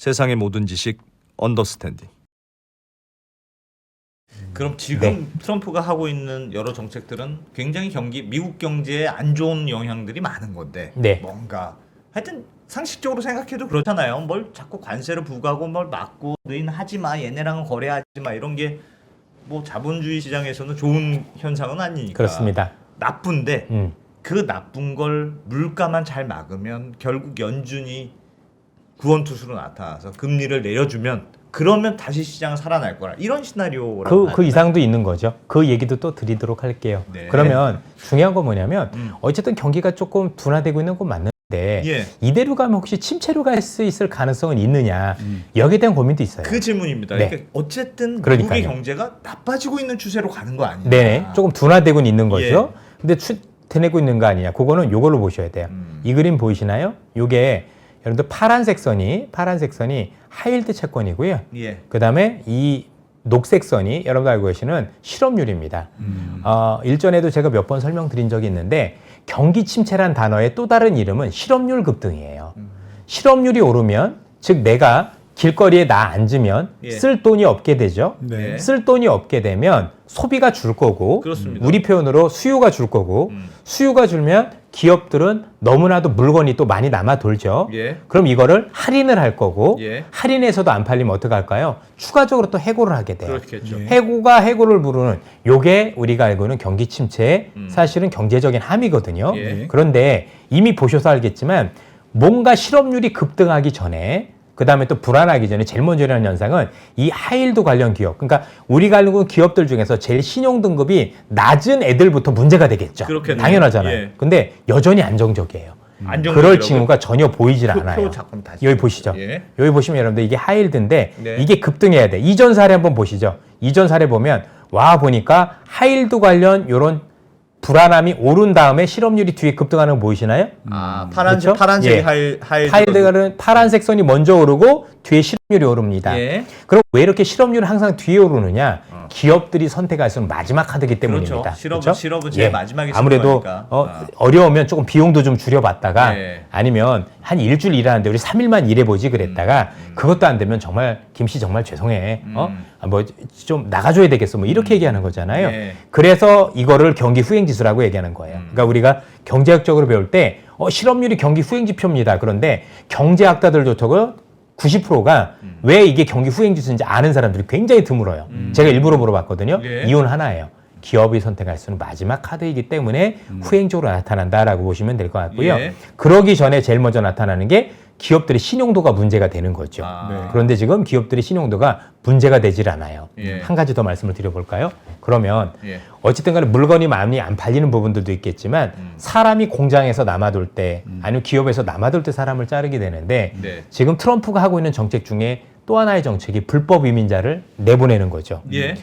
세상의 모든 지식 언더스탠딩. 그럼 지금 트럼프가 하고 있는 여러 정책들은 굉장히 미국 경제에 안 좋은 영향들이 많은 건데 뭔가 하여튼 상식적으로 생각해도 그렇잖아요. 뭘 자꾸 관세를 부과하고 뭘 막고 너희는 하지 마, 얘네랑은 거래하지 마, 이런 게 뭐 자본주의 시장에서는 좋은 현상은 아니니까. 그렇습니다. 나쁜데 그 나쁜 걸 물가만 잘 막으면 결국 연준이 구원투수로 나타나서 금리를 내려주면 그러면 다시 시장은 살아날 거라, 이런 시나리오라고. 그 이상도 있는 거죠. 그 얘기도 또 드리도록 할게요. 네. 그러면 중요한 건 뭐냐면 어쨌든 경기가 조금 둔화되고 있는 건 맞는데 이대로 가면 혹시 침체로 갈 수 있을 가능성은 있느냐, 여기에 대한 고민도 있어요. 그 질문입니다. 네. 그러니까 어쨌든 그러니까요. 미국의 경제가 나빠지고 있는 추세로 가는 거 아니냐. 네, 조금 둔화되고는 있는 거죠. 근데 되내고 있는 거 아니냐. 그거는 요걸로 보셔야 돼요. 이 그림 보이시나요? 요게 여러분들 파란색 선이 하이힐드 채권이고요. 그다음에 이 녹색 선이 여러분들 알고 계시는 실업률입니다. 일전에도 제가 몇 번 설명드린 적이 있는데 경기 침체란 단어의 또 다른 이름은 실업률 급등이에요. 실업률이 오르면, 즉 내가 길거리에 앉으면 쓸 돈이 없게 되죠. 쓸 돈이 없게 되면 소비가 줄 거고, 그렇습니다. 우리 표현으로 수요가 줄 거고, 수요가 줄면 기업들은 너무나도 물건이 또 많이 남아 돌죠. 그럼 이거를 할인을 할 거고, 할인해서도 안 팔리면 어떡할까요? 추가적으로 또 해고를 하게 돼요. 그렇겠죠. 해고가 해고를 부르는 요게 우리가 알고는 경기 침체의 사실은 경제적인 함이거든요. 그런데 이미 보셔서 알겠지만 뭔가 실업률이 급등하기 전에, 그 다음에 또 불안하기 전에 제일 먼저 일어나는 현상은 이 하이힐드 관련 기업, 그러니까 우리가 알고 기업들 중에서 제일 신용 등급이 낮은 애들부터 문제가 되겠죠. 그렇겠네요. 당연하잖아요. 근데 여전히 안정적이에요. 그럴 징후가 전혀 보이질 않아요. 여기 보시죠. 여기 보시면 여러분들 이게 하이힐드인데 이게 급등해야 돼. 이전 사례 한번 보시죠. 이전 사례 보면 보니까 하이힐드 관련 요런 불안함이 오른 다음에 실업률이 뒤에 급등하는 거 보이시나요? 파란색, 파란색이 하이힐드는 파란색 선이 먼저 오르고 뒤에 실업률이 오릅니다. 그럼 왜 이렇게 실업률은 항상 뒤에 오르느냐? 기업들이 선택할 수 있는 마지막 카드이기 때문입니다. 실업은 제일 마지막에 아무래도 어려우면 조금 비용도 좀 줄여봤다가 아니면 한 일주일 일하는데 우리 3일만 일해보지 그랬다가 그것도 안 되면 정말 김씨 정말 죄송해. 뭐 좀 나가줘야 되겠어. 뭐 이렇게 얘기하는 거잖아요. 그래서 이거를 경기 후행지수라고 얘기하는 거예요. 그러니까 우리가 경제학적으로 배울 때 실업률이 경기 후행지표입니다. 그런데 경제학자들조차도 90%가 왜 이게 경기 후행지수인지 아는 사람들이 굉장히 드물어요. 제가 일부러 물어봤거든요. 이유는 하나예요. 기업이 선택할 수 있는 마지막 카드이기 때문에 후행적으로 나타난다라고 보시면 될 것 같고요. 그러기 전에 제일 먼저 나타나는 게 기업들의 신용도가 문제가 되는 거죠. 그런데 지금 기업들의 신용도가 문제가 되질 않아요. 한 가지 더 말씀을 드려볼까요? 그러면 어쨌든 간에 물건이 많이 안 팔리는 부분들도 있겠지만 사람이 공장에서 남아돌 때 아니면 기업에서 남아돌 때 사람을 자르게 되는데 지금 트럼프가 하고 있는 정책 중에 또 하나의 정책이 불법 이민자를 내보내는 거죠.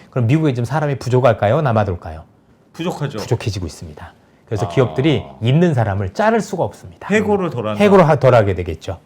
그럼 미국에 지금 사람이 부족할까요? 남아돌까요? 부족하죠. 부족해지고 있습니다. 그래서 기업들이 있는 사람을 자를 수가 없습니다. 해고를 덜 하게 되겠죠.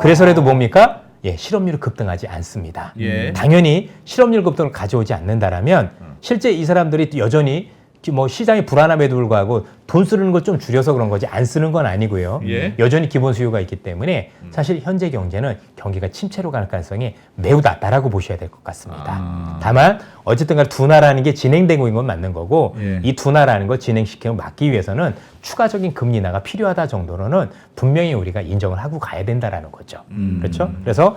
그래서라도 뭡니까? 실업률이 급등하지 않습니다. 당연히 실업률 급등을 가져오지 않는다라면 실제 이 사람들이 여전히 뭐 시장이 불안함에도 불구하고 돈 쓰는 걸 좀 줄여서 그런 거지 안 쓰는 건 아니고요. 여전히 기본 수요가 있기 때문에 사실 현재 경제는 경기가 침체로 갈 가능성이 매우 낮다라고 보셔야 될 것 같습니다. 다만 어쨌든 간에 둔화라는 게 진행되고 있는 건 맞는 거고 이 둔화라는 걸 진행시키고 막기 위해서는 추가적인 금리 인하가 필요하다 정도로는 분명히 우리가 인정을 하고 가야 된다라는 거죠. 그렇죠? 그래서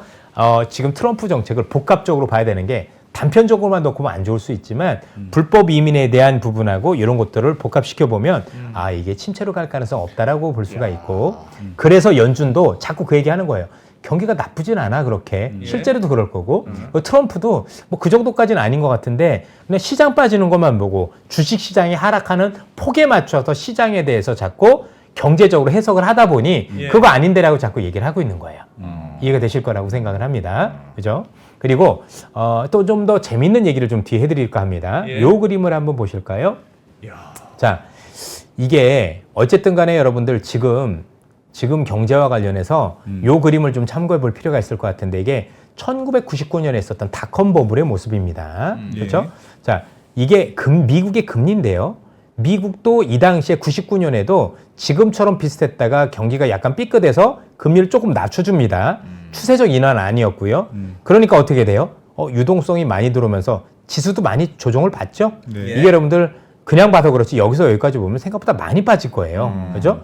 지금 트럼프 정책을 복합적으로 봐야 되는 게 단편적으로만 놓고 보면 안 좋을 수 있지만 불법 이민에 대한 부분하고 이런 것들을 복합시켜보면 이게 침체로 갈 가능성 없다라고 볼 수가 있고 그래서 연준도 자꾸 그 얘기하는 거예요. 경기가 나쁘진 않아 그렇게. 실제로도 그럴 거고 트럼프도 뭐 그 정도까지는 아닌 것 같은데 그냥 시장 빠지는 것만 보고 주식시장이 하락하는 폭에 맞춰서 시장에 대해서 자꾸 경제적으로 해석을 하다 보니 그거 아닌데라고 자꾸 얘기를 하고 있는 거예요. 이해가 되실 거라고 생각을 합니다. 그죠? 그리고 또 좀 더 재밌는 얘기를 좀 뒤에 해드릴까 합니다. 요 그림을 한번 보실까요? 자, 이게 어쨌든 간에 여러분들 지금 경제와 관련해서 요 그림을 좀 참고해 볼 필요가 있을 것 같은데 이게 1999년에 있었던 닷컴 버블의 모습입니다. 그렇죠? 자, 이게 미국의 금리인데요. 미국도 이 당시에 99년에도 지금처럼 비슷했다가 경기가 약간 삐끗해서 금리를 조금 낮춰줍니다. 추세적 인하는 아니었고요. 그러니까 어떻게 돼요? 유동성이 많이 들어오면서 지수도 많이 조정을 받죠. 네. 이게 여러분들 그냥 봐서 그렇지 여기서 여기까지 보면 생각보다 많이 빠질 거예요. 그죠?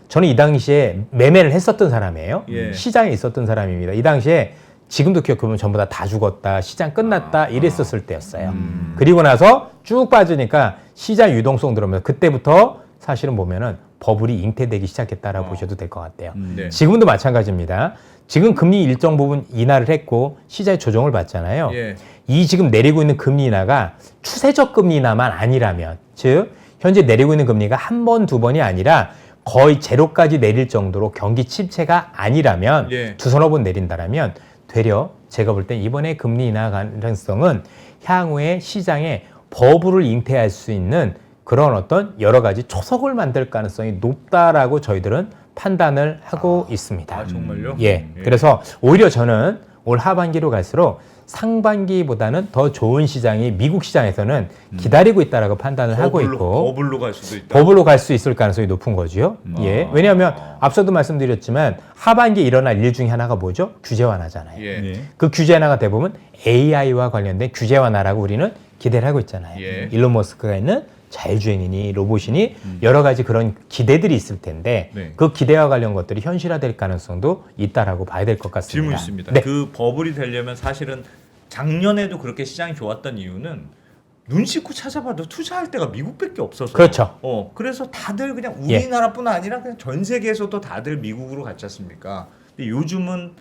저는 이 당시에 매매를 했었던 사람이에요. 예. 시장에 있었던 사람입니다. 이 당시에 지금도 기억해보면 전부 다 죽었다, 시장 끝났다 이랬었을 때였어요. 그리고 나서 쭉 빠지니까 시장 유동성 들어오면서 그때부터 사실은 보면은 버블이 잉태되기 시작했다라고 보셔도 될 것 같아요. 네. 지금도 마찬가지입니다. 지금 금리 일정 부분 인하를 했고 시장이 조정을 받잖아요. 예. 이 지금 내리고 있는 금리 인하가 추세적 금리 인하만 아니라면, 즉 현재 내리고 있는 금리가 한 번, 두 번이 아니라 거의 제로까지 내릴 정도로 경기 침체가 아니라면 예. 두 서너 번 내린다라면 되려 제가 볼 땐 이번에 금리 인하 가능성은 향후에 시장에 버블을 잉태할 수 있는 그런 어떤 여러 가지 초석을 만들 가능성이 높다라고 저희들은 판단을 하고 있습니다. 아, 정말요? 예. 그래서 오히려 저는 올 하반기로 갈수록 상반기보다는 더 좋은 시장이 미국 시장에서는 기다리고 있다라고 판단을 하고 있고 버블로 갈 수도 있다. 버블로 갈 수 있을 가능성이 높은 거죠. 예. 왜냐하면 앞서도 말씀드렸지만 하반기에 일어날 일 중에 하나가 뭐죠? 규제 완화잖아요. 예. 그 규제 완화가 대부분 AI와 관련된 규제 완화라고 우리는 기대를 하고 있잖아요. 예. 일론 머스크가 있는 자율주행이니 로봇이니 여러 가지 그런 기대들이 있을 텐데 네. 그 기대와 관련 것들이 현실화될 가능성도 있다라고 봐야 될 것 같습니다. 질문 있습니다. 네. 그 버블이 되려면 사실은 작년에도 그렇게 시장이 좋았던 이유는 눈 씻고 찾아봐도 투자할 때가 미국밖에 없어서. 그렇죠. 그래서 다들 그냥 예. 우리나라뿐 아니라 그냥 전 세계에서도 다들 미국으로 갔지 않습니까? 근데 요즘은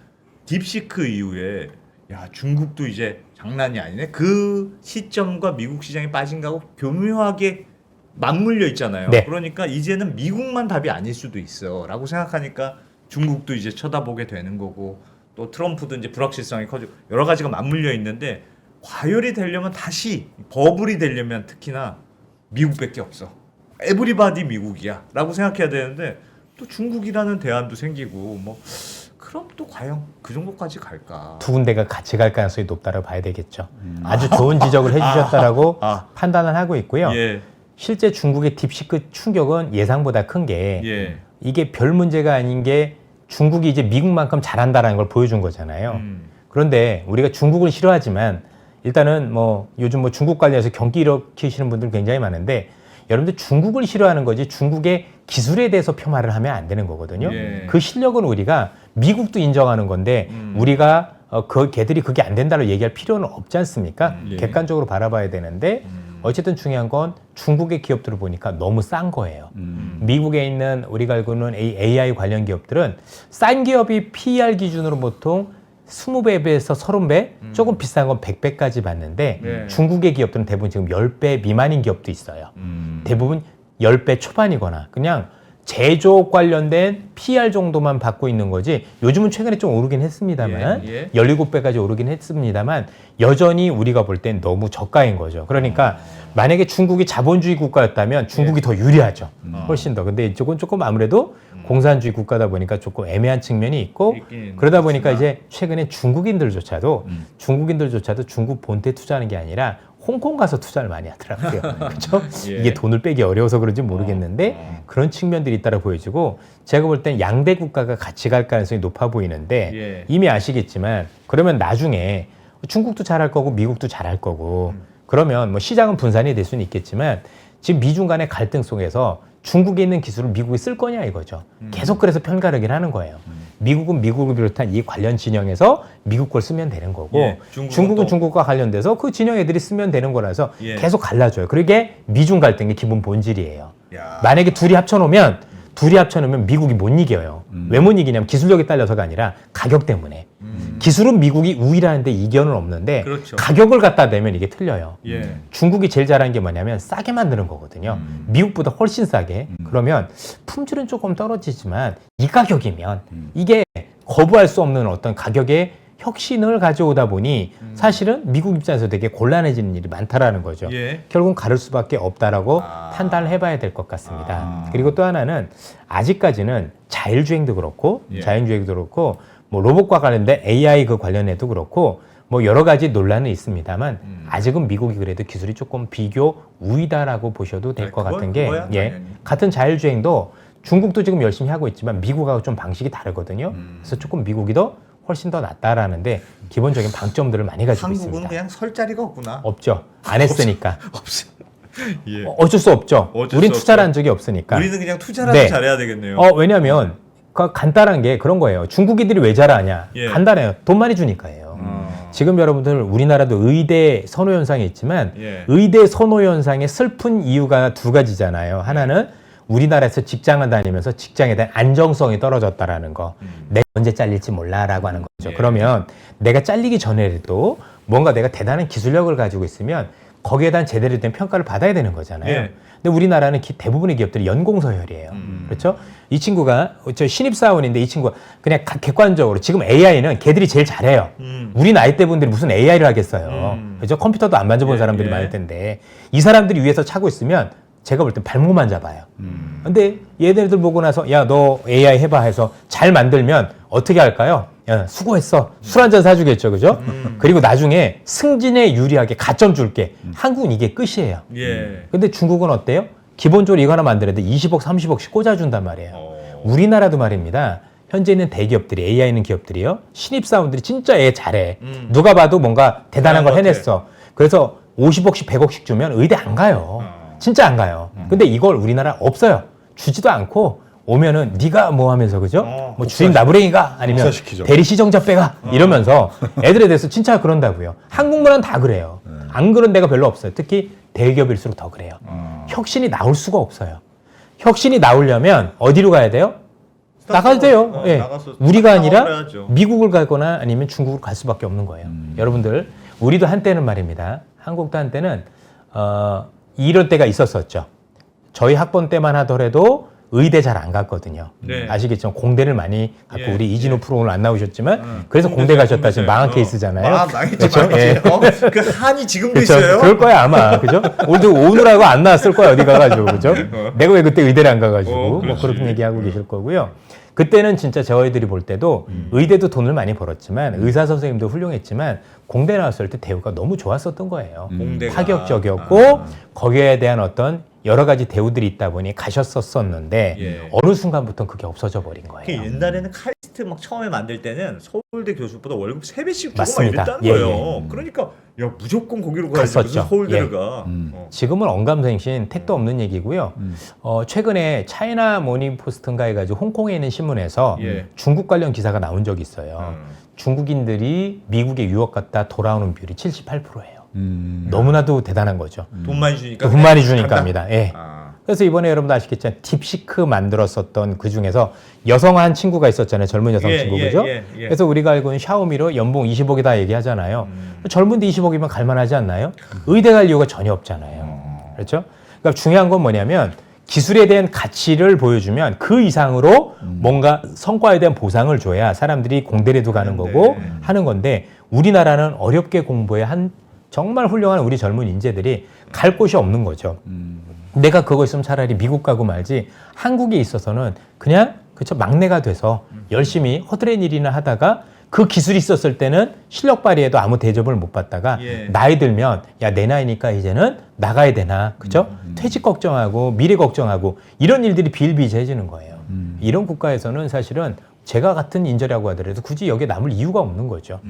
딥시크 이후에 야 중국도 이제 장난이 아니네. 그 시점과 미국 시장이 빠진 거하고 교묘하게 맞물려 있잖아요. 네. 그러니까 이제는 미국만 답이 아닐 수도 있어라고 생각하니까 중국도 이제 쳐다보게 되는 거고 또 트럼프도 이제 불확실성이 커지고 여러 가지가 맞물려 있는데 과열이 되려면 다시 버블이 되려면 특히나 미국밖에 없어. 에브리바디 미국이야라고 생각해야 되는데 또 중국이라는 대안도 생기고 뭐 그럼 또 과연 그 정도까지 갈까? 두 군데가 같이 갈 가능성이 높다고 봐야 되겠죠. 아주 좋은 지적을 해주셨다라고 판단을 하고 있고요. 예. 실제 중국의 딥시크 충격은 예상보다 큰 게 예. 이게 별 문제가 아닌 게 중국이 이제 미국만큼 잘한다라는 걸 보여준 거잖아요. 그런데 우리가 중국을 싫어하지만 일단은 뭐 요즘 뭐 중국 관련해서 경기 일으키시는 분들 굉장히 많은데 여러분들 중국을 싫어하는 거지 중국의 기술에 대해서 폄하를 하면 안 되는 거거든요. 예. 그 실력은 우리가 미국도 인정하는 건데 우리가 걔들이 그게 안 된다고 얘기할 필요는 없지 않습니까? 예. 객관적으로 바라봐야 되는데 어쨌든 중요한 건 중국의 기업들을 보니까 너무 싼 거예요. 미국에 있는 우리가 알고 있는 AI 관련 기업들은 싼 기업이 PER 기준으로 보통 20배에서 30배, 조금 비싼 건 100배까지 받는데 네. 중국의 기업들은 대부분 지금 10배 미만인 기업도 있어요. 대부분 10배 초반이거나 그냥 제조업 관련된 PR 정도만 받고 있는 거지 요즘은 최근에 좀 오르긴 했습니다만 예, 예. 17배까지 오르긴 했습니다만 여전히 우리가 볼 땐 너무 저가인 거죠. 그러니까 만약에 중국이 자본주의 국가였다면 중국이 더 유리하죠. 훨씬 더. 근데 이쪽은 조금 아무래도 공산주의 국가다 보니까 조금 애매한 측면이 있고 있긴 그러다 보니까 있으나. 이제 최근에 중국인들조차도 중국 본토에 투자하는 게 아니라 홍콩 가서 투자를 많이 하더라고요. 그렇죠? 예. 이게 돈을 빼기 어려워서 그런지 모르겠는데 그런 측면들이 있다고 보여지고 제가 볼 땐 양대 국가가 같이 갈 가능성이 높아 보이는데 예. 이미 아시겠지만 그러면 나중에 중국도 잘할 거고 미국도 잘할 거고 그러면 뭐 시장은 분산이 될 수는 있겠지만 지금 미중 간의 갈등 속에서 중국에 있는 기술을 미국이 쓸 거냐 이거죠. 계속 그래서 편가르기를 하는 거예요. 미국은 미국을 비롯한 이 관련 진영에서 미국 걸 쓰면 되는 거고 예, 중국은 또. 중국과 관련돼서 그 진영 애들이 쓰면 되는 거라서 예. 계속 갈라져요. 그게 미중 갈등의 기본 본질이에요. 야. 만약에 둘이 합쳐놓으면 미국이 못 이겨요. 왜 못 이기냐면 기술력이 딸려서가 아니라 가격 때문에. 기술은 미국이 우위라는데 이견은 없는데 그렇죠. 가격을 갖다 대면 이게 틀려요. 예. 중국이 제일 잘하는 게 뭐냐면 싸게 만드는 거거든요. 미국보다 훨씬 싸게. 그러면 품질은 조금 떨어지지만 이 가격이면 이게 거부할 수 없는 어떤 가격의 혁신을 가져오다 보니 사실은 미국 입장에서 되게 곤란해지는 일이 많다라는 거죠. 예. 결국은 가를 수밖에 없다라고 판단을 해봐야 될 것 같습니다. 그리고 또 하나는 아직까지는 자율주행도 그렇고 예. 자율주행도 그렇고 뭐 로봇과 관련된 AI 그 관련해도 그렇고 뭐 여러 가지 논란은 있습니다만 아직은 미국이 그래도 기술이 조금 비교 우위다라고 보셔도 될 것 같은 게 같은 자율주행도 중국도 지금 열심히 하고 있지만 미국하고 좀 방식이 다르거든요. 그래서 조금 미국이 훨씬 더 낫다라는데 기본적인 방점들을 많이 가지고 한국은 있습니다. 그냥 설 자리가 없구나. 없죠. 안 했으니까. 없어. 예. 어쩔 수 없죠. 우린 투자를 한 적이 없으니까. 우리는 그냥 투자라도 잘해야 되겠네요. 왜냐하면 간단한 게 그런 거예요. 중국인들이 왜 잘하냐? 간단해요. 돈 많이 주니까예요. 지금 여러분들 우리나라도 의대 선호 현상이 있지만 의대 선호 현상의 슬픈 이유가 두 가지잖아요. 하나는 우리나라에서 직장을 다니면서 직장에 대한 안정성이 떨어졌다라는 거. 내가 언제 잘릴지 몰라라고 하는 거죠. 그러면 내가 잘리기 전에라도 뭔가 내가 대단한 기술력을 가지고 있으면 거기에 대한 제대로 된 평가를 받아야 되는 거잖아요. 근데 우리나라는 대부분의 기업들이 연공서열이에요. 그렇죠? 이 친구가 저 신입사원인데 이 친구가 그냥 객관적으로 지금 AI는 걔들이 제일 잘해요. 우리 나이 때 분들이 무슨 AI를 하겠어요. 그렇죠? 컴퓨터도 안 만져본 사람들이 많을 텐데 이 사람들이 위에서 차고 있으면 제가 볼 땐 발목만 잡아요. 근데 얘네들 보고 나서 야, 너 AI 해봐 해서 잘 만들면 어떻게 할까요? 야, 수고했어. 술 한잔 사주겠죠. 그죠? 그리고 나중에 승진에 유리하게 가점 줄게. 한국은 이게 끝이에요. 근데 중국은 어때요? 기본적으로 이거 하나 만드는데 20억, 30억씩 꽂아준단 말이에요. 우리나라도 말입니다. 현재 있는 대기업들이, AI 있는 기업들이요. 신입사원들이 진짜 AI 잘해. 누가 봐도 뭔가 대단한 걸 해냈어. 그래서 50억씩, 100억씩 주면 의대 안 가요. 진짜 안 가요. 근데 이걸 우리나라 없어요. 주지도 않고 오면은 네가 뭐 하면서 그죠? 뭐 주임 나부랭이가 아니면 대리 시정자 빼가 이러면서 애들에 대해서 진짜 그런다고요. 한국 문화는 다 그래요. 안 그런 데가 별로 없어요. 특히 대기업일수록 더 그래요. 혁신이 나올 수가 없어요. 혁신이 나오려면 어디로 가야 돼요? 나가야 돼요. 우리가 아니라 미국을 가거나 아니면 중국을 갈 수밖에 없는 거예요. 여러분들 우리도 한때는 말입니다. 한국도 한때는 이럴 때가 있었었죠. 저희 학번 때만 하더라도 의대 잘 안 갔거든요. 아시겠죠? 공대를 많이 갖고 우리 이진호 프로 오늘 안 나오셨지만 그래서 공대 가셨다 지금 망한 케이스잖아요. 그렇죠? 그 한이 지금도 그렇죠? 있어요? 그럴 거야 아마. 그죠? 오늘하고 안 나왔을 거야 어디 가가지고 그죠? 내가 왜 그때 의대를 안 가가지고 뭐 그런 얘기하고 계실 거고요. 그때는 진짜 저희들이 볼 때도 의대도 돈을 많이 벌었지만 의사 선생님도 훌륭했지만 공대 나왔을 때 대우가 너무 좋았었던 거예요. 파격적이었고 거기에 대한 어떤 여러 가지 대우들이 있다 보니 가셨었는데 어느 순간부터 그게 없어져 버린 거예요. 옛날에는 카이스트 막 처음에 만들 때는 서울대 교수보다 월급 3배씩 주고 막 맞습니다. 이랬다는 거예요. 그러니까 야 무조건 거기로 가야지 무슨 서울대를 가. 지금은 언감생신 택도 없는 얘기고요. 최근에 차이나 모닝포스트인가 해가지고 홍콩에 있는 신문에서 중국 관련 기사가 나온 적이 있어요. 중국인들이 미국에 유학 갔다 돌아오는 비율이 78%예요. 너무나도 대단한 거죠. 돈 많이 주니까. 돈 많이 주니까입니다. 예. 그래서 이번에 여러분도 아시겠지만 딥시크 만들었었던 그 중에서 여성 한 친구가 있었잖아요. 젊은 여성 친구 그죠? 그래서 우리가 알고 있는 샤오미로 연봉 20억이다 얘기하잖아요. 젊은데 20억이면 갈만하지 않나요? 의대 갈 이유가 전혀 없잖아요. 그렇죠? 그러니까 중요한 건 뭐냐면 기술에 대한 가치를 보여주면 그 이상으로 뭔가 성과에 대한 보상을 줘야 사람들이 공대라도 가는 거고 하는 건데 우리나라는 어렵게 공부해 한 정말 훌륭한 우리 젊은 인재들이 갈 곳이 없는 거죠. 내가 그거 있으면 차라리 미국 가고 말지 한국에 있어서는 그냥 그쵸 막내가 돼서 열심히 허드렛 일이나 하다가 그 기술이 있었을 때는 실력 발휘에도 아무 대접을 못 받다가 나이 들면 야 내 나이니까 이제는 나가야 되나 그죠? 퇴직 걱정하고 미래 걱정하고 이런 일들이 비일비재해지는 거예요. 이런 국가에서는 사실은 제가 같은 인재라고 하더라도 굳이 여기에 남을 이유가 없는 거죠.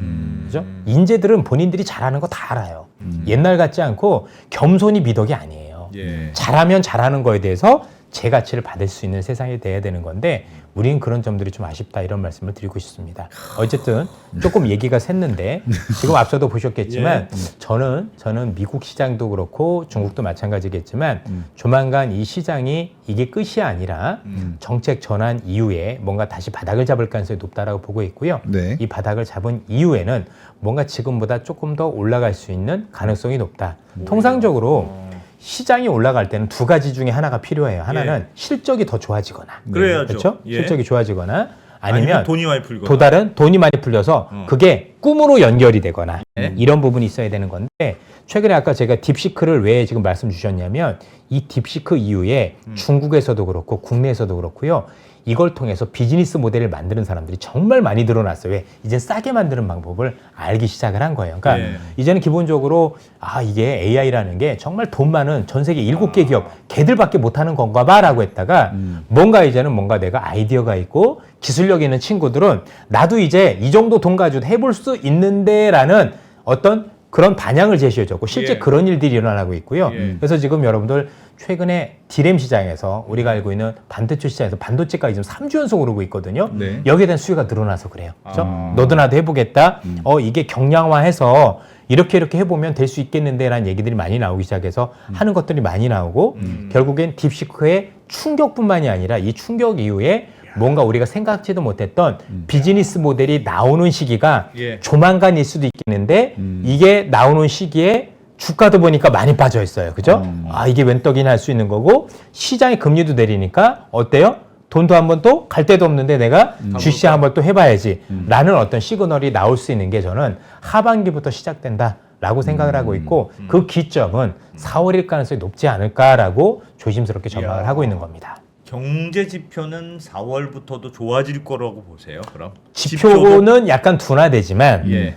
그죠? 인재들은 본인들이 잘하는 거 다 알아요. 옛날 같지 않고 겸손이 미덕이 아니에요. 잘하면 잘하는 거에 대해서 제 가치를 받을 수 있는 세상이 돼야 되는 건데 우리는 그런 점들이 좀 아쉽다 이런 말씀을 드리고 싶습니다. 어쨌든 조금 얘기가 샜는데 지금 앞서도 보셨겠지만 저는 미국 시장도 그렇고 중국도 마찬가지겠지만 조만간 이 시장이 이게 끝이 아니라 정책 전환 이후에 뭔가 다시 바닥을 잡을 가능성이 높다라고 보고 있고요. 이 바닥을 잡은 이후에는 뭔가 지금보다 조금 더 올라갈 수 있는 가능성이 높다. 통상적으로 시장이 올라갈 때는 두 가지 중에 하나가 필요해요. 하나는 실적이 더 좋아지거나, 그래야죠. 그렇죠? 실적이 좋아지거나 아니면 돈이 많이 풀거나, 또 다른 돈이 많이 풀려서 그게 꿈으로 연결이 되거나 이런 부분이 있어야 되는 건데 최근에 아까 제가 딥시크를 왜 지금 말씀 주셨냐면 이 딥시크 이후에 중국에서도 그렇고 국내에서도 그렇고요. 이걸 통해서 비즈니스 모델을 만드는 사람들이 정말 많이 늘어났어요. 왜? 이제 싸게 만드는 방법을 알기 시작을 한 거예요. 그러니까 이제는 기본적으로 이게 AI라는 게 정말 돈 많은 전 세계 7개 기업 걔들밖에 못하는 건가 봐라고 했다가 뭔가 이제는 뭔가 내가 아이디어가 있고 기술력 있는 친구들은 나도 이제 이 정도 돈 가지고 해볼 수 있는데라는 어떤 그런 반향을 제시해줬고 실제 그런 일들이 일어나고 있고요. 그래서 지금 여러분들 최근에 디램 시장에서 우리가 알고 있는 반도체 시장에서 반도체가 지금 3주 연속 오르고 있거든요. 여기에 대한 수요가 늘어나서 그래요. 그렇죠? 너도 나도 해보겠다. 이게 경량화해서 이렇게 해보면 될 수 있겠는데라는 얘기들이 많이 나오기 시작해서 하는 것들이 많이 나오고 결국엔 딥시크의 충격뿐만이 아니라 이 충격 이후에 뭔가 우리가 생각지도 못했던 비즈니스 모델이 나오는 시기가 조만간일 수도 있겠는데 이게 나오는 시기에 주가도 보니까 많이 빠져 있어요. 그죠? 이게 웬 떡이나 할 수 있는 거고 시장의 금리도 내리니까 어때요? 돈도 한번 또 갈 데도 없는데 내가 주식 한번 또 해봐야지 라는 어떤 시그널이 나올 수 있는 게 저는 하반기부터 시작된다라고 생각을 하고 있고 그 기점은 4월일 가능성이 높지 않을까라고 조심스럽게 전망을 하고 있는 겁니다. 경제 지표는 4월부터도 좋아질 거라고 보세요. 그럼 지표는 약간 둔화되지만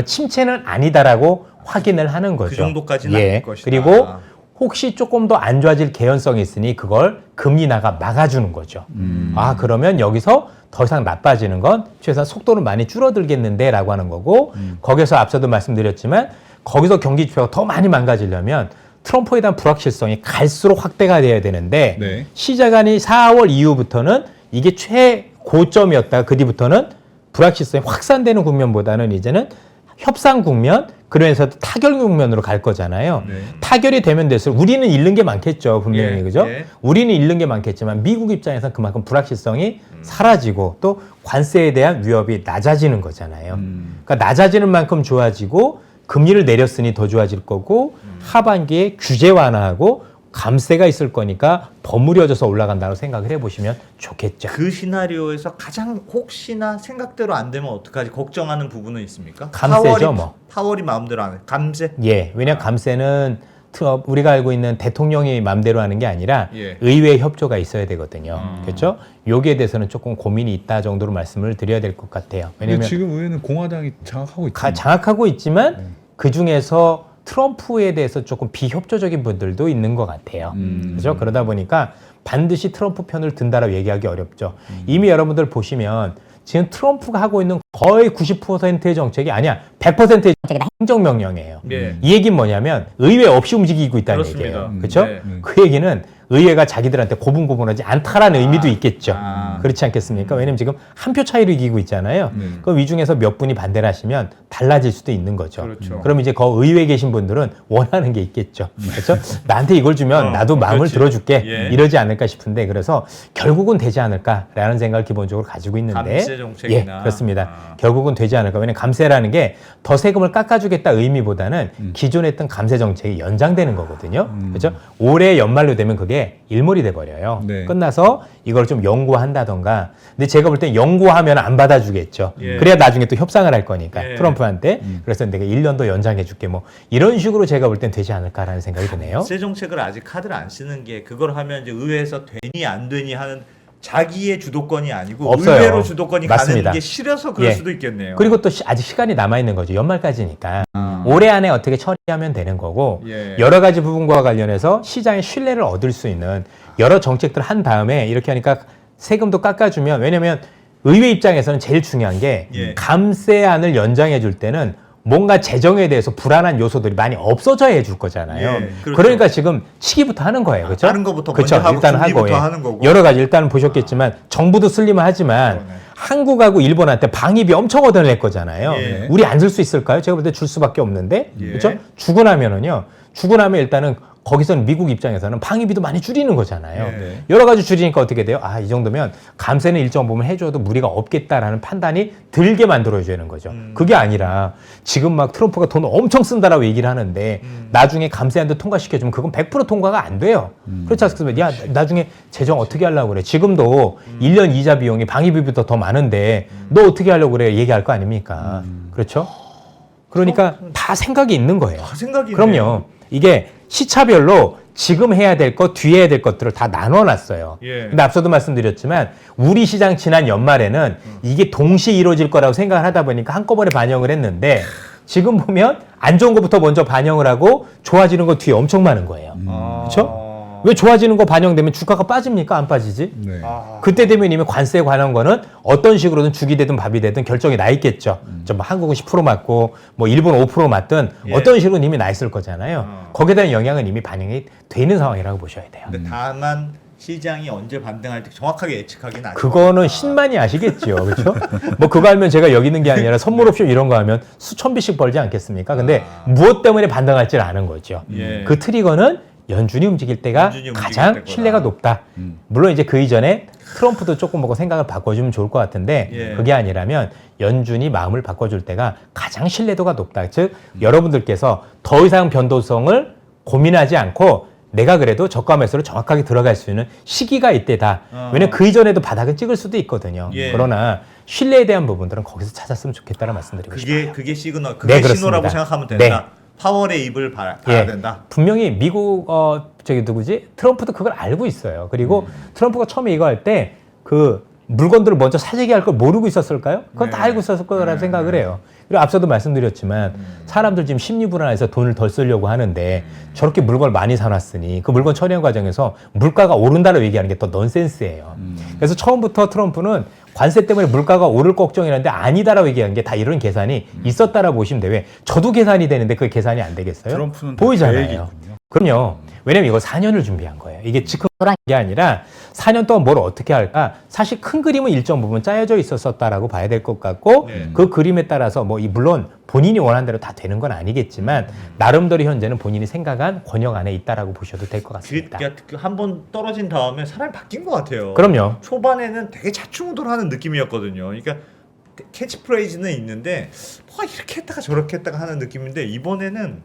침체는 아니다라고 확인을 하는 거죠. 그 정도까지는 아닐 것이다. 그리고 혹시 조금 더 안 좋아질 개연성이 있으니 그걸 금리 나가 막아주는 거죠. 그러면 여기서 더 이상 나빠지는 건 최소한 속도는 많이 줄어들겠는데 라고 하는 거고 거기서 앞서도 말씀드렸지만 거기서 경기 지표가 더 많이 망가지려면 트럼프에 대한 불확실성이 갈수록 확대가 돼야 되는데 시작한이 4월 이후부터는 이게 최고점이었다가 그 뒤부터는 불확실성이 확산되는 국면보다는 이제는 협상 국면 그러면서 타결 국면으로 갈 거잖아요. 타결이 되면 될수록 우리는 잃는 게 많겠죠. 분명히. 그죠? 우리는 잃는 게 많겠지만 미국 입장에서는 그만큼 불확실성이 사라지고 또 관세에 대한 위협이 낮아지는 거잖아요. 그러니까 낮아지는 만큼 좋아지고 금리를 내렸으니 더 좋아질 거고 하반기에 규제 완화하고 감세가 있을 거니까 버무려져서 올라간다고 생각을 해보시면 좋겠죠. 그 시나리오에서 가장 혹시나 생각대로 안 되면 어떡하지 걱정하는 부분은 있습니까? 감세죠. 파월이 마음대로 안 해. 감세? 왜냐하면 감세는 우리가 알고 있는 대통령이 마음대로 하는 게 아니라 의회 협조가 있어야 되거든요. 그렇죠? 여기에 대해서는 조금 고민이 있다 정도로 말씀을 드려야 될 것 같아요. 왜냐면 지금 의회는 공화당이 장악하고 있잖아요. 장악하고 있지만 그중에서 트럼프에 대해서 조금 비협조적인 분들도 있는 것 같아요. 그렇죠? 그러다 보니까 반드시 트럼프 편을 든다라고 얘기하기 어렵죠. 이미 여러분들 보시면 지금 트럼프가 하고 있는 거의 90%의 정책이 아니야. 100%의 정책이 다 행정명령이에요. 이 얘기는 뭐냐면 의회 없이 움직이고 있다는 얘기예요. 그렇죠? 그 얘기는 의회가 자기들한테 고분고분하지 않다라는 의미도 있겠죠. 그렇지 않겠습니까? 왜냐면 지금 한 표 차이로 이기고 있잖아요. 그럼 이 중에서 몇 분이 반대를 하시면 달라질 수도 있는 거죠. 그럼 이제 그 의회에 계신 분들은 원하는 게 있겠죠. 그렇죠? 나한테 이걸 주면 나도 마음을 들어줄게. 이러지 않을까 싶은데 그래서 결국은 되지 않을까라는 생각을 기본적으로 가지고 있는데 감세 정책이나 그렇습니다. 결국은 되지 않을까. 왜냐면 감세라는 게 더 세금을 깎아주겠다 의미보다는 기존에 했던 감세 정책이 연장되는 거거든요. 그렇죠? 올해 연말로 되면 그게 일몰이 돼버려요. 끝나서 이걸 좀 연구한다던가. 근데 제가 볼 땐 연구하면 안 받아주겠죠. 그래야 나중에 또 협상을 할 거니까 트럼프한테. 그래서 내가 1년 더 연장해줄게. 뭐 이런 식으로 제가 볼 땐 되지 않을까라는 생각이 드네요. 감세 정책을 아직 카드를 안 쓰는 게 그걸 하면 이제 의회에서 되니 안 되니 하는 자기의 주도권이 아니고 없어요. 의외로 주도권이 맞습니다. 가는 게 싫어서 그럴 수도 있겠네요. 그리고 또 아직 시간이 남아있는 거죠. 연말까지니까. 올해 안에 어떻게 처리하면 되는 거고 여러 가지 부분과 관련해서 시장의 신뢰를 얻을 수 있는 여러 정책들을 한 다음에 이렇게 하니까 세금도 깎아주면 왜냐면 의회 입장에서는 제일 중요한 게 감세안을 연장해 줄 때는 뭔가 재정에 대해서 불안한 요소들이 많이 없어져야 해줄 거잖아요. 그렇죠. 그러니까 지금 치기부터 하는 거예요. 그렇죠? 다른 거부터 그렇죠? 먼저 하고 일단 준비부터 하는 거고. 여러 가지 일단은 보셨겠지만 정부도 슬림하지만 한국하고 일본한테 방위비 엄청 얻어낼 거잖아요. 우리 안 쓸 수 있을까요? 제가 볼 때 줄 수밖에 없는데. 그렇죠? 주고 나면 일단은 거기서는 미국 입장에서는 방위비도 많이 줄이는 거잖아요. 여러 가지 줄이니까 어떻게 돼요? 이 정도면 감세는 일정 부분 해줘도 무리가 없겠다라는 판단이 들게 만들어줘야 하는 거죠. 그게 아니라 지금 막 트럼프가 돈 엄청 쓴다라고 얘기를 하는데 나중에 감세안도 통과시켜주면 그건 100% 통과가 안 돼요. 그렇지 않습니까? 야, 나중에 재정 어떻게 하려고 그래? 지금도 1년 이자 비용이 방위비보다 더 많은데 너 어떻게 하려고 그래? 얘기할 거 아닙니까? 그렇죠? 그러니까 다 생각이 있는 거예요. 다 생각이 그럼요. 이게 시차별로 지금 해야 될 것, 뒤에 해야 될 것들을 다 나눠놨어요. 예. 근데 앞서도 말씀드렸지만 우리 시장 지난 연말에는 이게 동시에 이루어질 거라고 생각을 하다 보니까 한꺼번에 반영을 했는데 지금 보면 안 좋은 것부터 먼저 반영을 하고 좋아지는 거 뒤에 엄청 많은 거예요. 그렇죠? 왜 좋아지는 거 반영되면 주가가 빠집니까? 안 빠지지? 네. 그때 되면 이미 관세에 관한 거는 어떤 식으로든 죽이 되든 밥이 되든 결정이 나 있겠죠. 뭐 한국은 10% 맞고 뭐 일본 5% 맞든 예. 어떤 식으로 이미 나 있을 거잖아요. 거기에 대한 영향은 이미 반영이 돼 있는 상황이라고 보셔야 돼요. 근데 다만 시장이 언제 반등할지 정확하게 예측하기는 아직 그거는 어렵다. 신만이 아시겠죠. 그렇죠? 뭐 그거 알면 제가 여기 있는 게 아니라 선물 옵션 이런 거 하면 수천 비씩 벌지 않겠습니까? 근데 무엇 때문에 반등할지를 아는 거죠. 예. 그 트리거는 연준이 움직일 때가 연준이 움직일 가장 때구나. 신뢰가 높다. 물론 이제 그 이전에 트럼프도 조금 보고 생각을 바꿔주면 좋을 것 같은데 예. 그게 아니라면 연준이 마음을 바꿔줄 때가 가장 신뢰도가 높다. 즉 여러분들께서 더 이상 변동성을 고민하지 않고 내가 그래도 저가 매수로 정확하게 들어갈 수 있는 시기가 이때다. 왜냐면 그 이전에도 바닥은 찍을 수도 있거든요. 예. 그러나 신뢰에 대한 부분들은 거기서 찾았으면 좋겠다는 말씀드리고 싶어요. 그게 시그널, 그게 네, 그렇습니다. 신호라고 생각하면 된다. 파월의 입을 봐야 된다. 분명히 미국 저기 누구지 트럼프도 그걸 알고 있어요. 그리고 트럼프가 처음에 이거 할 때 그 물건들을 먼저 사재기 할 걸 모르고 있었을까요? 그건 다 알고 있었을 거라고 생각을 해요. 그리고 앞서도 말씀드렸지만 사람들 지금 심리 불안해서 돈을 덜 쓰려고 하는데 저렇게 물건을 많이 사놨으니 그 물건 처리하는 과정에서 물가가 오른다고 얘기하는 게 더 넌센스예요. 그래서 처음부터 트럼프는 관세 때문에 물가가 오를 걱정이라는데 아니다라고 얘기하는 게 다 이런 계산이 있었다라고 보시면 돼요. 왜? 저도 계산이 되는데 그게 계산이 안 되겠어요? 트럼프는 다 계획이 보이잖아요. 있군요. 그럼요. 왜냐면 이걸 4년을 준비한 거예요. 이게 즉흥적인 게 아니라 4년 동안 뭘 어떻게 할까? 사실 큰 그림은 일정 부분 짜여져 있었다라고 봐야 될 것 같고 네. 그 그림에 따라서 뭐 물론 본인이 원하는 대로 다 되는 건 아니겠지만 나름대로 현재는 본인이 생각한 권역 안에 있다라고 보셔도 될 것 같습니다. 한번 떨어진 다음에 사람이 바뀐 것 같아요. 그럼요. 초반에는 되게 좌충우돌하는 느낌이었거든요. 그러니까 캐치프레이즈는 있는데 뭐 이렇게 했다가 저렇게 했다가 하는 느낌인데 이번에는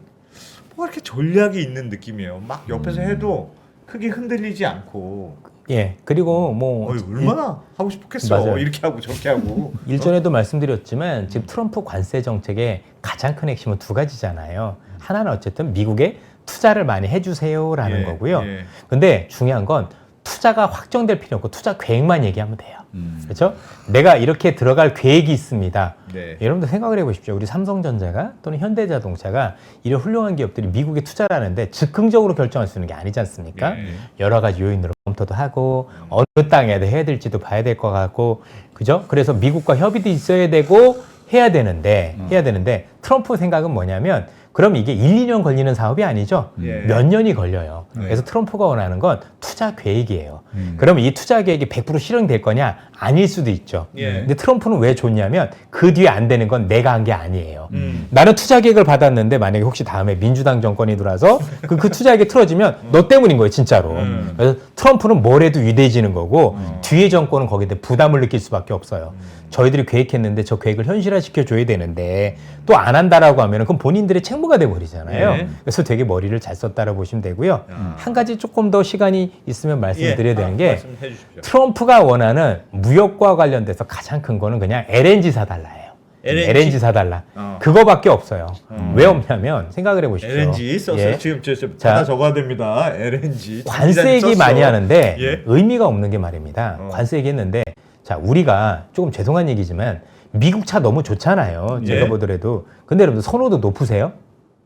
뭐 이렇게 전략이 있는 느낌이에요. 막 옆에서 해도 크게 흔들리지 않고. 예. 그리고 뭐 얼마나 하고 싶었겠어. 맞아요. 이렇게 하고 저렇게 하고. 일전에도 말씀드렸지만 지금 트럼프 관세 정책의 가장 큰 핵심은 두 가지잖아요. 하나는 어쨌든 미국에 투자를 많이 해주세요라는 예, 거고요. 예. 근데 중요한 건 투자가 확정될 필요 없고 투자 계획만 얘기하면 돼요. 그렇죠? 내가 이렇게 들어갈 계획이 있습니다. 네. 여러분들 생각을 해보십시오. 우리 삼성전자가 또는 현대자동차가 이런 훌륭한 기업들이 미국에 투자를 하는데 즉흥적으로 결정할 수 있는 게 아니지 않습니까? 네. 여러 가지 요인으로 검토도 하고 어느 땅에 해야 될지도 봐야 될 것 같고 그죠? 그래서 미국과 협의도 있어야 되고 해야 되는데 트럼프 생각은 뭐냐면 그럼 이게 1, 2년 걸리는 사업이 아니죠. 예. 몇 년이 걸려요. 네. 그래서 트럼프가 원하는 건 투자 계획이에요. 그럼 이 투자 계획이 100% 실행될 거냐? 아닐 수도 있죠. 예. 근데 트럼프는 왜 좋냐면 그 뒤에 안 되는 건 내가 한 게 아니에요. 음. 나는 투자 계획을 받았는데 만약에 혹시 다음에 민주당 정권이 들어와서 그 투자 계획이 틀어지면 너 때문인 거예요, 진짜로. 그래서 트럼프는 뭘 해도 위대해지는 거고 뒤에 정권은 거기에 대해 부담을 느낄 수밖에 없어요. 저희들이 계획했는데 저 계획을 현실화시켜 줘야 되는데 또 안 한다라고 하면 그럼 본인들의 책무가 돼 버리잖아요. 예. 그래서 되게 머리를 잘 썼다라고 보시면 되고요. 한 가지 조금 더 시간이 있으면 말씀드려야 되는 게 말씀해 주십시오. 트럼프가 원하는 무역과 관련돼서 가장 큰 거는 그냥 LNG 사달라예요. LNG 사달라. 그거밖에 없어요. 왜 없냐면 생각을 해보십시오. LNG 썼어요. 예. 지금 자, 하나 적어야 됩니다. LNG. 관세 얘기 많이 하는데 예. 의미가 없는 게 말입니다. 관세 얘기했는데 자 우리가 조금 죄송한 얘기지만 미국 차 너무 좋잖아요. 예. 제가 보더라도. 근데 여러분들 선호도 높으세요?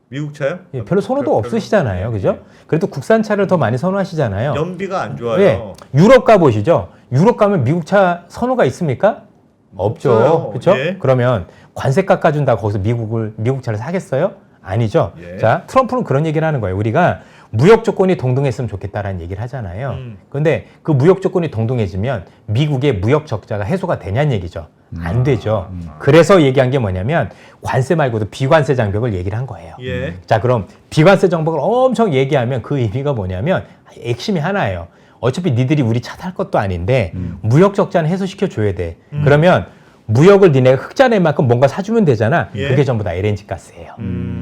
미국 차요? 예, 별로 선호도 없으시잖아요. 그죠? 그래도 국산 차를 더 많이 선호하시잖아요. 연비가 안 좋아요. 예. 유럽 가보시죠. 유럽 가면 미국 차 선호가 있습니까? 없죠. 없어요. 그렇죠? 예. 그러면 관세 깎아준다고 거기서 미국 차를 사겠어요? 아니죠. 예. 자, 트럼프는 그런 얘기를 하는 거예요. 우리가 무역 조건이 동등했으면 좋겠다라는 얘기를 하잖아요. 그런데 그 무역 조건이 동등해지면 미국의 무역 적자가 해소가 되냐는 얘기죠. 안 되죠. 그래서 얘기한 게 뭐냐면 관세 말고도 비관세 장벽을 얘기를 한 거예요. 예. 자, 그럼 비관세 장벽을 엄청 얘기하면 그 의미가 뭐냐면 핵심이 하나예요. 어차피 니들이 우리 차 탈 것도 아닌데 무역 적자는 해소시켜 줘야 돼. 그러면 무역을 니네가 흑자 낼 만큼 뭔가 사주면 되잖아. 예. 그게 전부 다 LNG 가스예요.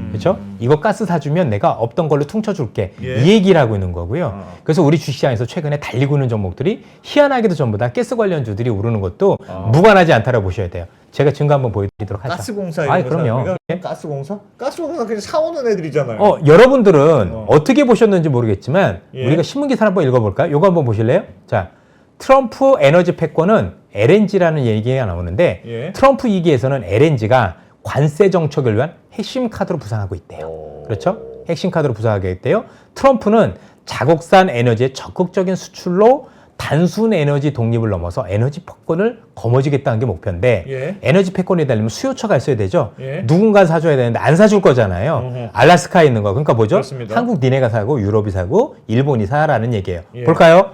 그렇죠? 이거 가스 사주면 내가 없던 걸로 퉁쳐줄게. 예. 이 얘기를 하고 있는 거고요. 그래서 우리 주시장에서 최근에 달리고 있는 종목들이 희한하게도 전부 다 가스 관련주들이 오르는 것도 무관하지 않다라고 보셔야 돼요. 제가 증거 한번 보여드리도록 하죠. 가스공사 이런 아이, 거 그럼요. 사는 예. 가스공사? 가스공사 그냥 사오는 애들이잖아요. 여러분들은 어떻게 보셨는지 모르겠지만 예. 우리가 신문기사 한번 읽어볼까요? 요거 한번 보실래요? 자, 트럼프 에너지 패권은 LNG라는 얘기가 나오는데 예. 트럼프 이기에서는 LNG가 관세 정책을 위한 핵심 카드로 부상하고 있대요. 그렇죠? 핵심 카드로 부상하게 있대요. 트럼프는 자국산 에너지의 적극적인 수출로 단순 에너지 독립을 넘어서 에너지 패권을 거머쥐겠다는 게 목표인데 예. 에너지 패권이 되려면 수요처가 있어야 되죠. 예. 누군가 사줘야 되는데 안 사줄 거잖아요. 알라스카에 있는 거. 그러니까 뭐죠? 그렇습니다. 한국 니네가 사고 유럽이 사고 일본이 사라는 얘기예요. 예. 볼까요?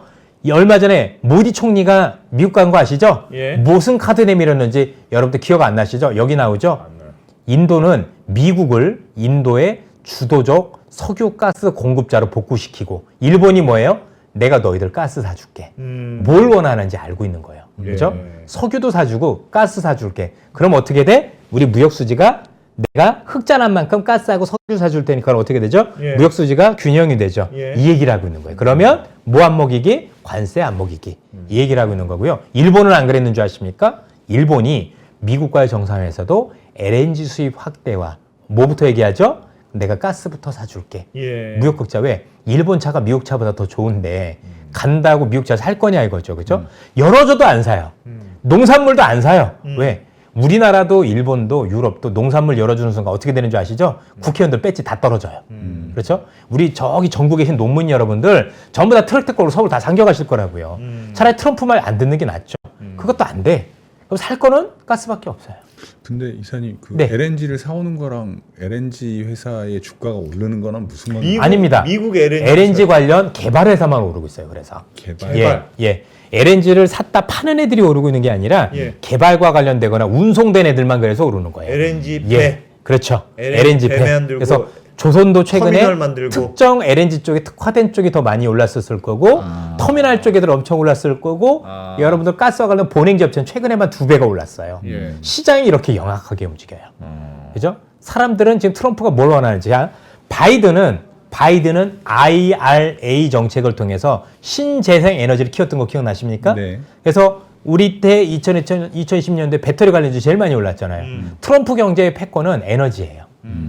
얼마 전에 모디 총리가 미국 간 거 아시죠? 예. 무슨 카드 내밀었는지 여러분들 기억 안 나시죠? 여기 나오죠? 인도는 미국을 인도의 주도적 석유 가스 공급자로 복구시키고 일본이 뭐예요? 내가 너희들 가스 사줄게. 뭘 원하는지 알고 있는 거예요. 그죠? 석유도 사주고 가스 사줄게. 그럼 어떻게 돼? 우리 무역수지가 내가 흑자 난 만큼 가스하고 석유 사줄 테니까 어떻게 되죠? 예. 무역수지가 균형이 되죠. 예. 이 얘기를 하고 있는 거예요. 그러면 뭐 안 먹이기? 관세 안 먹이기. 이 얘기를 하고 있는 거고요. 일본은 안 그랬는 줄 아십니까? 일본이 미국과의 정상회에서도 LNG 수입 확대와 뭐부터 얘기하죠? 내가 가스부터 사줄게. 예. 무역 극자 왜? 일본 차가 미국 차보다 더 좋은데 간다고 미국 차 살 거냐 이거죠. 그죠? 열어줘도 안 사요. 농산물도 안 사요. 왜? 우리나라도 일본도 유럽도 농산물 열어주는 순간 어떻게 되는 줄 아시죠? 국회의원들 배지 다 떨어져요. 그렇죠? 우리 저기 전국에 계신 농민 여러분들 전부 다 트럭 태권으로 서울 다 상경하실 거라고요. 차라리 트럼프 말 안 듣는 게 낫죠. 그것도 안 돼. 그럼 살 거는 가스밖에 없어요. 근데 이사님 그 네. LNG를 사오는 거랑 LNG 회사의 주가가 오르는 거랑 무슨 관계? 아닙니다. 미국 LNG. LNG 관련 개발 회사만 오르고 있어요. 그래서 개발. 예. LNG를 샀다 파는 애들이 오르고 있는 게 아니라 예. 개발과 관련되거나 운송된 애들만 그래서 오르는 거예요. LNG 배. 예, 그렇죠. LNG 배 배. 만들고 그래서 조선도 최근에 터미널 만들고. 특정 LNG 쪽에 특화된 쪽이 더 많이 올랐었을 거고 터미널 쪽에들 엄청 올랐을 거고 여러분들 가스와 관련 본행지 업체는 최근에만 2배가 올랐어요. 예. 시장이 이렇게 영악하게 움직여요. 그죠? 사람들은 지금 트럼프가 뭘 원하는지 바이든은 IRA 정책을 통해서 신재생 에너지를 키웠던 거 기억나십니까? 네. 그래서 우리 때 2020년대 배터리 관련주 제일 많이 올랐잖아요. 트럼프 경제의 패권은 에너지예요.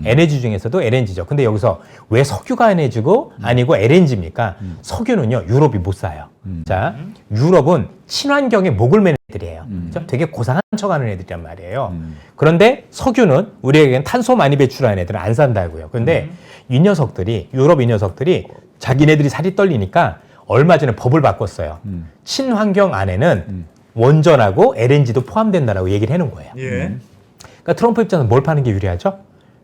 에너지 중에서도 LNG죠. 근데 여기서 왜 석유가 에너지고 아니고 LNG입니까? 석유는요, 유럽이 못 사요. 자, 유럽은 친환경에 목을 매는 애들이에요. 그죠? 되게 고상한 척하는 애들이란 말이에요. 그런데 석유는 우리에게는 탄소 많이 배출하는 애들은 안 산다고요. 그런데 이 녀석들이, 유럽 이 녀석들이 자기네들이 살이 떨리니까 얼마 전에 법을 바꿨어요. 친환경 안에는 원전하고 LNG도 포함된다라고 얘기를 해놓은 거예요. 예. 그러니까 트럼프 입장에서 뭘 파는 게 유리하죠?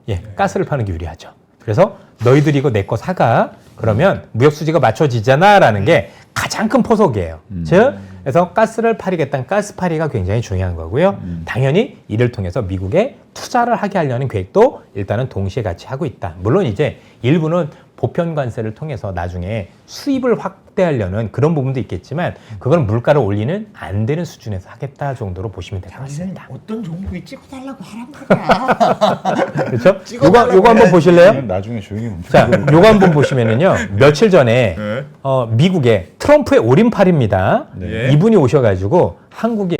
예, 가스를 파는 게 유리하죠. 그래서 너희들이 이거 내 거 사가. 그러면 무역 수지가 맞춰지잖아라는 게 가장 큰 포석이에요. 즉, 그래서 가스를 팔이겠다는 가스팔이가 굉장히 중요한 거고요. 당연히 이를 통해서 미국에 투자를 하게 하려는 계획도 일단은 동시에 같이 하고 있다. 물론 이제 일부는 보편 관세를 통해서 나중에 수입을 확대하려는 그런 부분도 있겠지만 그건 물가를 올리는 안 되는 수준에서 하겠다 정도로 보시면 될 것 같습니다. 어떤 종목이 찍어달라고 하란 말이야. 그렇죠? 찍어달라고 요거 한번 해야지. 보실래요? 나중에 조용히 멈춰. 자, 요거 한번 보시면은요. 며칠 전에 네. 미국에 트럼프의 올인팔입니다. 네. 이분이 오셔가지고 한국에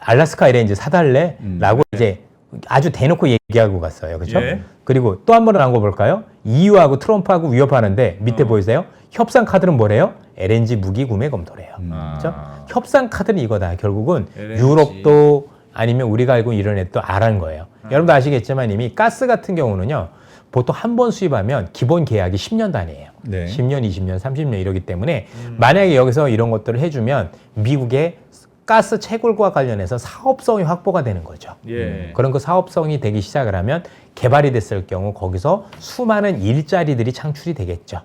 알라스카 LNG 사달래? 라고 이제 아주 대놓고 얘기하고 갔어요. 그죠? 예. 그리고 또 한 번은 안 거 볼까요? EU하고 트럼프하고 위협하는데 밑에 보이세요? 협상 카드는 뭐래요? LNG 무기 구매 검토래요. 그죠? 협상 카드는 이거다. 결국은 LNG. 유럽도 아니면 우리가 알고 있는 이런 애도 알아는 거예요. 여러분도 아시겠지만 이미 가스 같은 경우는요. 보통 한 번 수입하면 기본 계약이 10년 단위예요. 네. 10년, 20년, 30년 이러기 때문에 만약에 여기서 이런 것들을 해주면 미국의 가스 채굴과 관련해서 사업성이 확보가 되는 거죠. 예. 그런 그 사업성이 되기 시작을 하면 개발이 됐을 경우 거기서 수많은 일자리들이 창출이 되겠죠.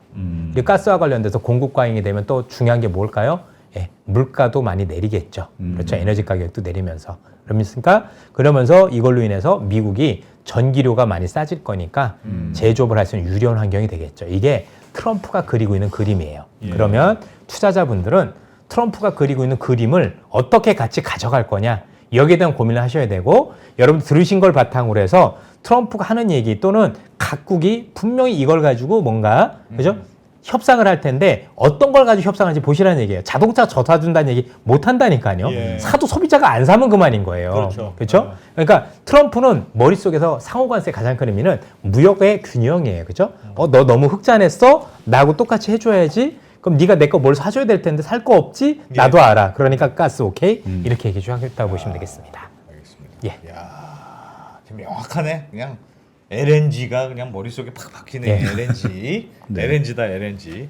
그리고 가스와 관련돼서 공급 과잉이 되면 또 중요한 게 뭘까요? 예, 물가도 많이 내리겠죠. 그렇죠. 에너지 가격도 내리면서. 그러면서 이걸로 인해서 미국이 전기료가 많이 싸질 거니까 제조업을 할 수 있는 유리한 환경이 되겠죠. 이게 트럼프가 그리고 있는 그림이에요. 예. 그러면 투자자분들은 트럼프가 그리고 있는 그림을 어떻게 같이 가져갈 거냐 여기에 대한 고민을 하셔야 되고 여러분 들으신 걸 바탕으로 해서 트럼프가 하는 얘기 또는 각국이 분명히 이걸 가지고 뭔가 그죠? 협상을 할 텐데 어떤 걸 가지고 협상하는지 보시라는 얘기예요. 자동차 저 사준다는 얘기 못 한다니까요. 예. 사도 소비자가 안 사면 그만인 거예요. 그렇죠. 그렇죠? 그러니까 트럼프는 머릿속에서 상호관세 가장 큰 의미는 무역의 균형이에요. 그죠? 너 너무 흑자냈어? 나하고 똑같이 해줘야지. 그럼 네가 내 거 뭘 사줘야 될 텐데 살 거 없지? 나도 알아. 그러니까 가스 오케이? 이렇게 얘기해 주겠다고 보시면 되겠습니다. 알겠습니다. 예. 야, 지금 명확하네. 그냥 LNG가 그냥 머릿속에 팍 박히네. 예. LNG. 네. LNG다 LNG.